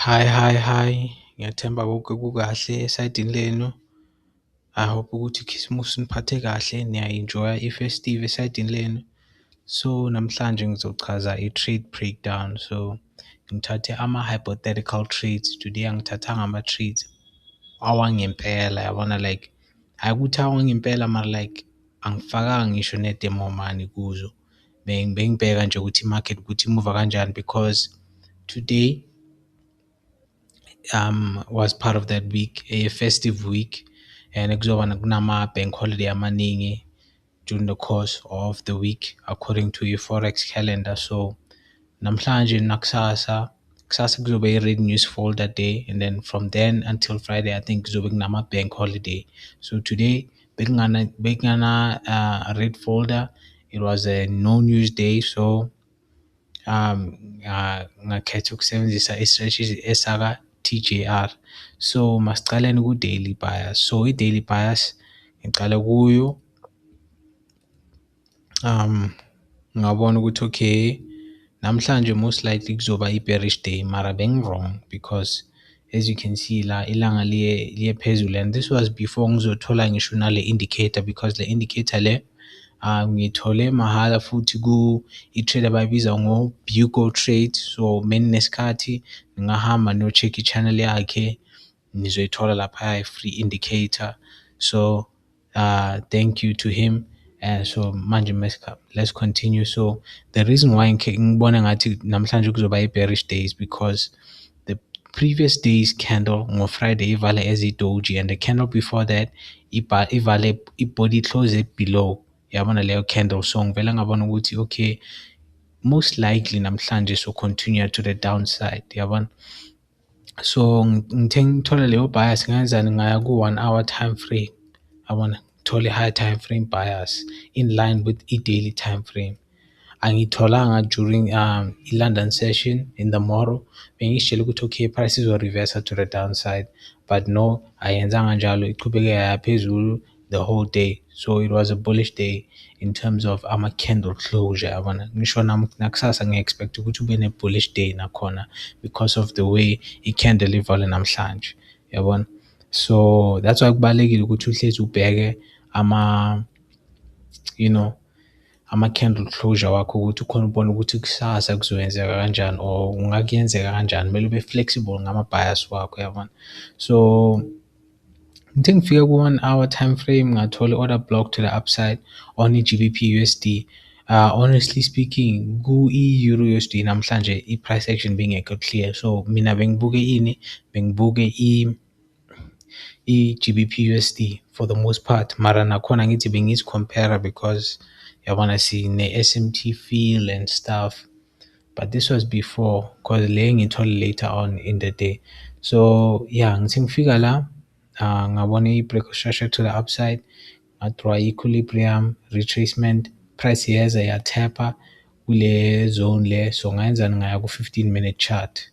Hi. Ngiyathemba konke kukahle esayidini lenu. I hope ukuthi ikhisimusi niphathe kahle, niyayi-enjoy-a i-festive esayidini lenu. So, namhlanje ngizochaza i-trade breakdown. So, ngithathe ama-hypothetical trades. Today angithathanga ama-trades awangempela, yabona like hhayi ukuthi awangempela mara like angifakanga ngisho ne-demo money kuzo. Bengibheka nje ukuthi i-market ukuthi imuva kanjani because today was part of that week, a festive week, and kuzoba kunama-bank holiday amaningi during the course of the week according to i-forex calendar. So namhlanje kusasa kuzobe i-red news folder day, and then from then until Friday I think kuzobe kunama-bank holiday. So today bekungana red folder, it was a no news day. So ngakhetha ukusebenzisa i-strategy esaka TJR. So masicaleni ku-daily bias. So i-daily bias ngiqale kuyo, ngabona ukuthi okay, namhlanje most likely kuzoba i-bearish day, mara beng-wrong because as you can see la ilanga liye phezulu, and this was before ngizothola ngisho nale indicator, because le indicator le ngithole mahhala futhi i-trade abayibiza ngo-Buco Trade. So meninesikhathi ningahamba niyo-check i-channel yakhe, nizoyithola laphaya i-free indicator. So thank you to him. So manje let's continue. So the reason why ngibona ngathi namhlanje kuzoba i-bearish day is because the previous day's candle ngo-Friday ivale as i-doji, and the candle before that ivale i-body close below, yabona leyo candle. So ngivele ngabona ukuthi okay, most likely namhlanje so continue to the downside, yabona. So ngithe ngithola leyo bias ngenzani, ngaya ku-1 hour time frame, yabona, ngithole high time frame bias in line with i-daily time frame. Angiyitholanga during i-London session in the morrow. Bengishitshela ukuthi okay, prices will reverse to the downside, but no, ayenzanga njalo, iqhubeke yaya phezulu the whole day. So it was a bullish day in terms of ama-candle closure, yabona. Ngisho nakusasa ngi-expect ukuthi ube ne-bullish day nakhona because of the way i-candle ivale namhlanje, yabona. So that's why kubalulekile ukuthi uhlezi ubheke ama-candle closure wakho ukuthi ukhona ukubona ukuthi kusasa kuzoyenzeka kanjani or ungakuyenzeka kanjani. Kumele ube flexible ngama-bias wakho, yabona. So ngithe ngifika ku-1 hour time frame ngathola i-order block to the upside on i-GBP USD. Honestly speaking, ku-Euro USD namhlanje i-price action bingekho clear. So mina bengibuke i-GBP USD for the most part, mara nakhona ngithi bengizi-compare because yabona sine-SMT feel and stuff, but this was before because le ngiyithole later on in the day. So yeah, ngithi ngifika la ngabona i-break of structure to the upside, ngadraw equilibrium retracement, price yeza yathepha kule zone le. So ngayenzani, ngaya ku-15-minute chart,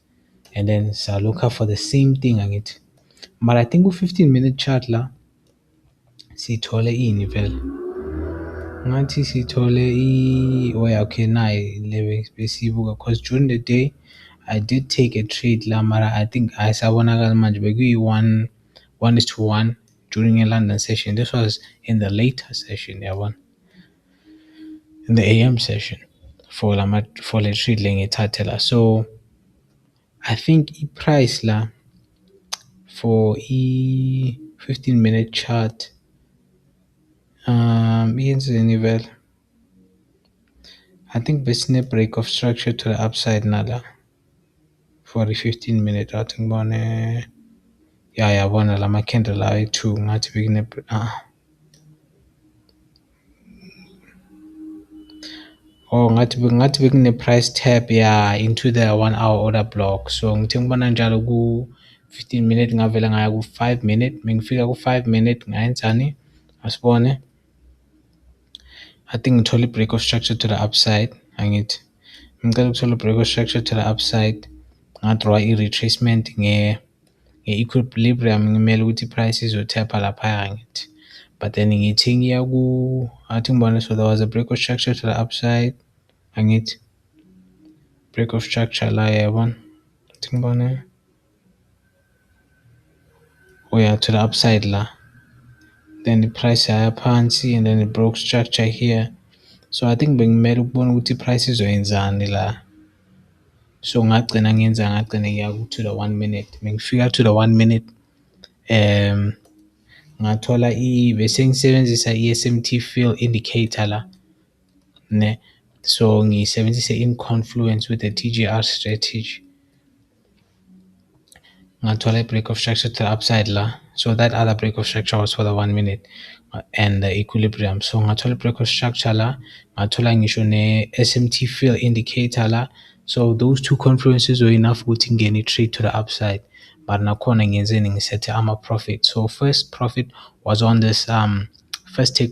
and then salokha for the same thing angithi, but I think ku-15-minute chart la sithole ini vele, ngathi sithole okay, nayi le besiyibuka, because during the day I did take a trade la, mara I think ayisabonakali manje, bekuyi-1:1 during a London session. This was in the later session, yabona, in the AM session for le trade le ngiyithathe la. So I think i-price la for i-15-minute chart iyenzeni vele, I think besine-break of structure to the upside nala for i-15-minute. Athi ngibone, yabona lama-candle la ayi-2 ngathi bekune ngathi bekune-price tap into the 1 hour order block. So ngithe ngibona njalo ku-15 minute ngavele ngaya ku-5 minute. Mengifika ku-5 minute ngayenzani, asibone, I think ngithole i-break of structure to the upside, angithi ngicela ukuthola i-break of structure to the upside, ngadraw i-retracement nge-equilibrium, ngimele ukuthi i-price izothepha laphaya angithi, but then ngithi ngiya athi ngibone, so there was a break of structure to the upside, angithi break of structure la, yabona, athi ngibone, uya to the upside la, then i-price yaya phansi and then it broke structure here. So I think bengimele ukubona ukuthi i-price izoyenzani la. So ngagcina ngiya to the 1 minute. Mengifika to the 1 minute, ngathola bese ngisebenzisa i-SMT fill indicator la, ne. So ngisebenzise in confluence with the TGR strategy. Ngathola break of structure to the upside la. So that other break of structure was for the 1 minute and the equilibrium. So ngathola break of structure la, ngathola ngisho ne-SMT fill indicator la. So those two confluences were enough ukuthi ngene trade to the upside. But nakhona ngiyenzeni, ngisethe ama-profit. So first take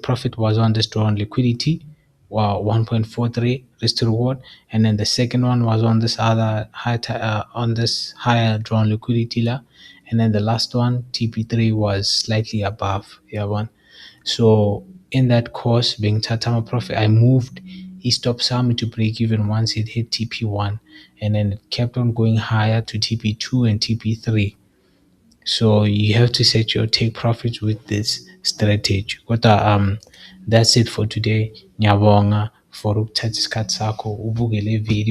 profit was on this draw on liquidity, wow, 1.43 risk to reward, and then the second one was on this other on this higher drawn liquidity la, and then the last one TP3 was slightly above, yeah, one. So in that course, being Tatama profit, I moved stop sum to break even once it hit TP1, and then it kept on going higher to TP2 and TP3. So you have to set your take profits with this strategy. That's it for today. Ngiyabonga for ukuthatha isikhathi sakho ubukele video.